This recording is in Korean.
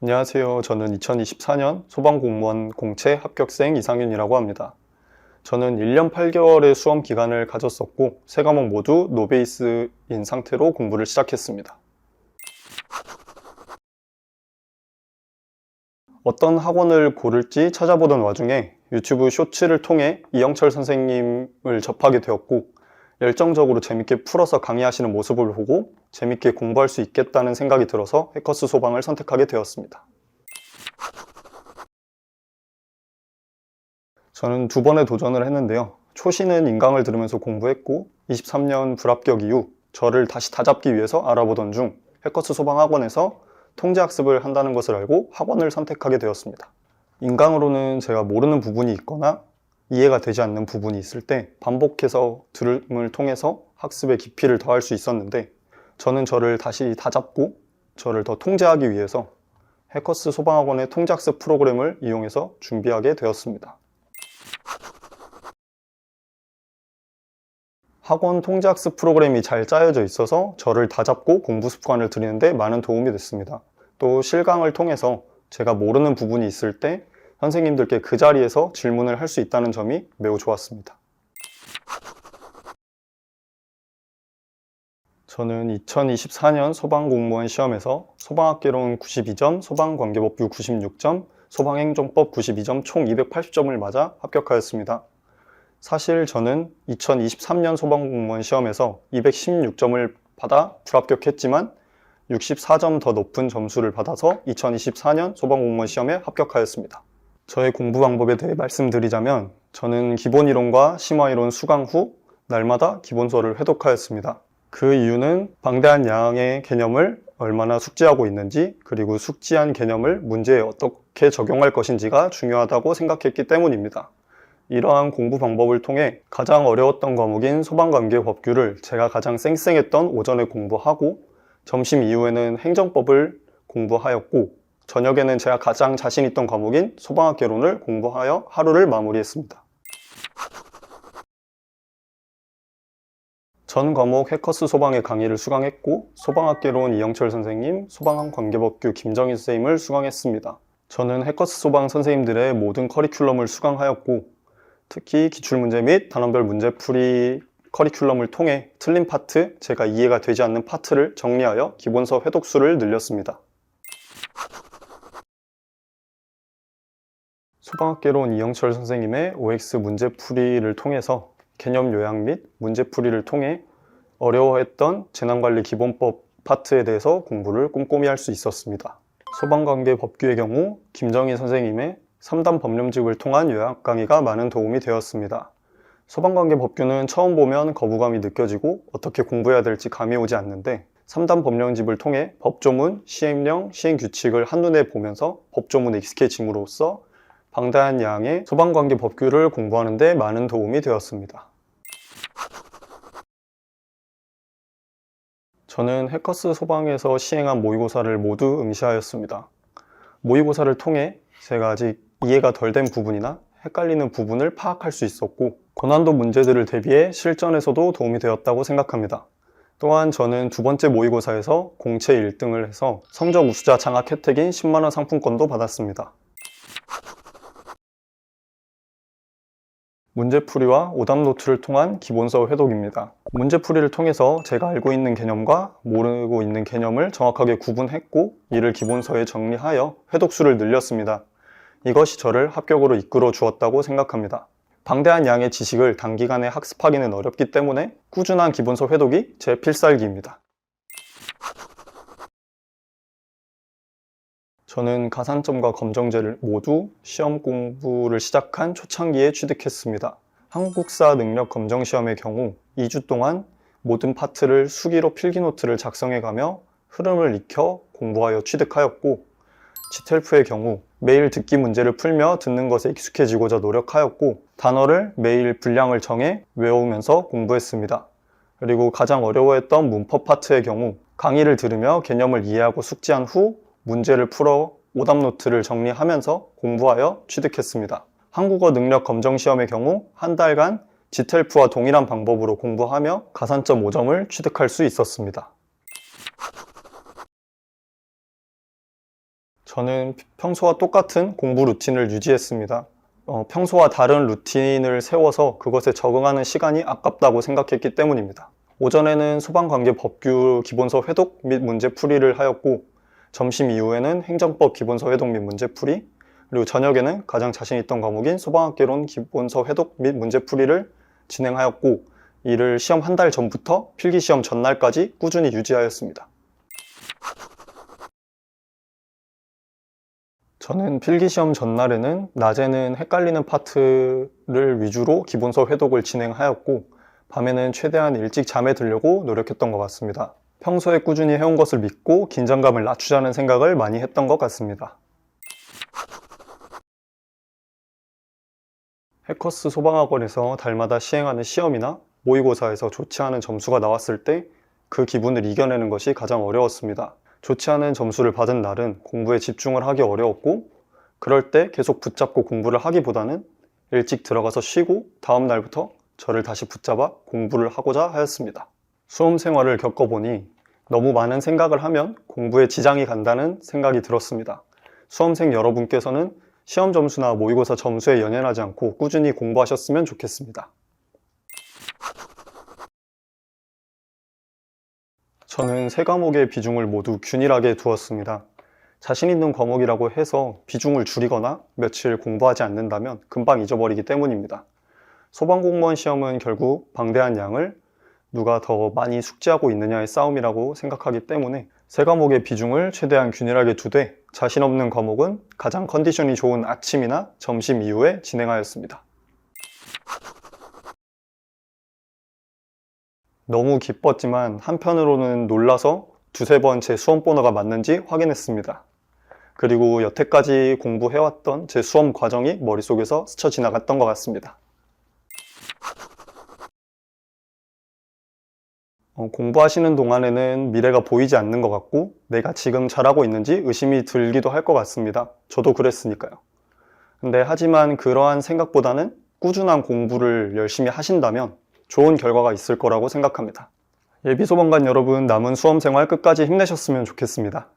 안녕하세요. 저는 2024년 소방공무원 공채 합격생 이상윤이라고 합니다. 저는 1년 8개월의 수험 기간을 가졌었고, 세 과목 모두 노베이스인 상태로 공부를 시작했습니다. 어떤 학원을 고를지 찾아보던 와중에 유튜브 쇼츠를 통해 이영철 선생님을 접하게 되었고, 열정적으로 재밌게 풀어서 강의하시는 모습을 보고 재밌게 공부할 수 있겠다는 생각이 들어서 해커스 소방을 선택하게 되었습니다. 저는 두 번의 도전을 했는데요. 초시는 인강을 들으면서 공부했고, 23년 불합격 이후 저를 다시 다잡기 위해서 알아보던 중 해커스 소방학원에서 통제학습을 한다는 것을 알고 학원을 선택하게 되었습니다. 인강으로는 제가 모르는 부분이 있거나 이해가 되지 않는 부분이 있을 때 반복해서 들음을 통해서 학습의 깊이를 더할 수 있었는데, 저는 저를 다시 다잡고 저를 더 통제하기 위해서 해커스 소방학원의 통제학습 프로그램을 이용해서 준비하게 되었습니다. 학원 통제학습 프로그램이 잘 짜여져 있어서 저를 다잡고 공부 습관을 들이는데 많은 도움이 됐습니다. 또 실강을 통해서 제가 모르는 부분이 있을 때 선생님들께 그 자리에서 질문을 할 수 있다는 점이 매우 좋았습니다. 저는 2024년 소방공무원 시험에서 소방학개론 92점, 소방관계법규 96점, 소방행정법 92점 총 280점을 맞아 합격하였습니다. 사실 저는 2023년 소방공무원 시험에서 216점을 받아 불합격했지만 64점 더 높은 점수를 받아서 2024년 소방공무원 시험에 합격하였습니다. 저의 공부 방법에 대해 말씀드리자면, 저는 기본이론과 심화이론 수강 후 날마다 기본서를 회독하였습니다. 그 이유는 방대한 양의 개념을 얼마나 숙지하고 있는지, 그리고 숙지한 개념을 문제에 어떻게 적용할 것인지가 중요하다고 생각했기 때문입니다. 이러한 공부 방법을 통해 가장 어려웠던 과목인 소방관계법규를 제가 가장 쌩쌩했던 오전에 공부하고, 점심 이후에는 행정법을 공부하였고, 저녁에는 제가 가장 자신 있던 과목인 소방학개론을 공부하여 하루를 마무리했습니다. 전 과목 해커스 소방의 강의를 수강했고, 소방학개론 이영철 선생님, 소방관계법규 김정희 선생님을 수강했습니다. 저는 해커스 소방 선생님들의 모든 커리큘럼을 수강하였고, 특히 기출문제 및 단원별 문제풀이 커리큘럼을 통해 틀린 파트, 제가 이해가 되지 않는 파트를 정리하여 기본서 회독수를 늘렸습니다. 소방학개론 이영철 선생님의 OX 문제풀이를 통해서 개념 요약 및 문제풀이를 통해 어려워했던 재난관리 기본법 파트에 대해서 공부를 꼼꼼히 할 수 있었습니다. 소방관계 법규의 경우 김정희 선생님의 3단 법령집을 통한 요약 강의가 많은 도움이 되었습니다. 소방관계 법규는 처음 보면 거부감이 느껴지고 어떻게 공부해야 될지 감이 오지 않는데, 3단 법령집을 통해 법조문, 시행령, 시행규칙을 한눈에 보면서 법조문에 익숙해짐으로써 방대한 양의 소방관계 법규를 공부하는 데 많은 도움이 되었습니다. 저는 해커스 소방에서 시행한 모의고사를 모두 응시하였습니다. 모의고사를 통해 제가 아직 이해가 덜 된 부분이나 헷갈리는 부분을 파악할 수 있었고, 고난도 문제들을 대비해 실전에서도 도움이 되었다고 생각합니다. 또한 저는 두 번째 모의고사에서 공채 1등을 해서 성적 우수자 장학 혜택인 10만원 상품권도 받았습니다. 문제풀이와 오답노트를 통한 기본서 회독입니다. 문제풀이를 통해서 제가 알고 있는 개념과 모르고 있는 개념을 정확하게 구분했고, 이를 기본서에 정리하여 회독수를 늘렸습니다. 이것이 저를 합격으로 이끌어 주었다고 생각합니다. 방대한 양의 지식을 단기간에 학습하기는 어렵기 때문에 꾸준한 기본서 회독이 제 필살기입니다. 저는 가산점과 검정제를 모두 시험 공부를 시작한 초창기에 취득했습니다. 한국사 능력 검정 시험의 경우 2주 동안 모든 파트를 수기로 필기노트를 작성해가며 흐름을 익혀 공부하여 취득하였고, 지텔프의 경우 매일 듣기 문제를 풀며 듣는 것에 익숙해지고자 노력하였고, 단어를 매일 분량을 정해 외우면서 공부했습니다. 그리고 가장 어려워했던 문법 파트의 경우 강의를 들으며 개념을 이해하고 숙지한 후 문제를 풀어 오답노트를 정리하면서 공부하여 취득했습니다. 한국어 능력 검정 시험의 경우 한 달간 지텔프와 동일한 방법으로 공부하며 가산점 5점을 취득할 수 있었습니다. 저는 평소와 똑같은 공부 루틴을 유지했습니다. 평소와 다른 루틴을 세워서 그것에 적응하는 시간이 아깝다고 생각했기 때문입니다. 오전에는 소방관계법규 기본서 회독 및 문제풀이를 하였고, 점심 이후에는 행정법 기본서 회독 및 문제풀이, 그리고 저녁에는 가장 자신 있던 과목인 소방학개론 기본서 회독 및 문제풀이를 진행하였고, 이를 시험 한 달 전부터 필기시험 전날까지 꾸준히 유지하였습니다. 저는 필기시험 전날에는 낮에는 헷갈리는 파트를 위주로 기본서 회독을 진행하였고, 밤에는 최대한 일찍 잠에 들려고 노력했던 것 같습니다. 평소에 꾸준히 해온 것을 믿고 긴장감을 낮추자는 생각을 많이 했던 것 같습니다. 해커스 소방학원에서 달마다 시행하는 시험이나 모의고사에서 좋지 않은 점수가 나왔을 때 그 기분을 이겨내는 것이 가장 어려웠습니다. 좋지 않은 점수를 받은 날은 공부에 집중을 하기 어려웠고, 그럴 때 계속 붙잡고 공부를 하기보다는 일찍 들어가서 쉬고 다음 날부터 저를 다시 붙잡아 공부를 하고자 하였습니다. 수험 생활을 겪어보니 너무 많은 생각을 하면 공부에 지장이 간다는 생각이 들었습니다. 수험생 여러분께서는 시험 점수나 모의고사 점수에 연연하지 않고 꾸준히 공부하셨으면 좋겠습니다. 저는 세 과목의 비중을 모두 균일하게 두었습니다. 자신 있는 과목이라고 해서 비중을 줄이거나 며칠 공부하지 않는다면 금방 잊어버리기 때문입니다. 소방공무원 시험은 결국 방대한 양을 누가 더 많이 숙지하고 있느냐의 싸움이라고 생각하기 때문에 세 과목의 비중을 최대한 균일하게 두되 자신 없는 과목은 가장 컨디션이 좋은 아침이나 점심 이후에 진행하였습니다. 너무 기뻤지만 한편으로는 놀라서 두세 번 제 수험 번호가 맞는지 확인했습니다. 그리고 여태까지 공부해왔던 제 수험 과정이 머릿속에서 스쳐 지나갔던 것 같습니다. 공부하시는 동안에는 미래가 보이지 않는 것 같고 내가 지금 잘하고 있는지 의심이 들기도 할 것 같습니다. 저도 그랬으니까요. 근데 하지만 그러한 생각보다는 꾸준한 공부를 열심히 하신다면 좋은 결과가 있을 거라고 생각합니다. 예비소방관 여러분, 남은 수험생활 끝까지 힘내셨으면 좋겠습니다.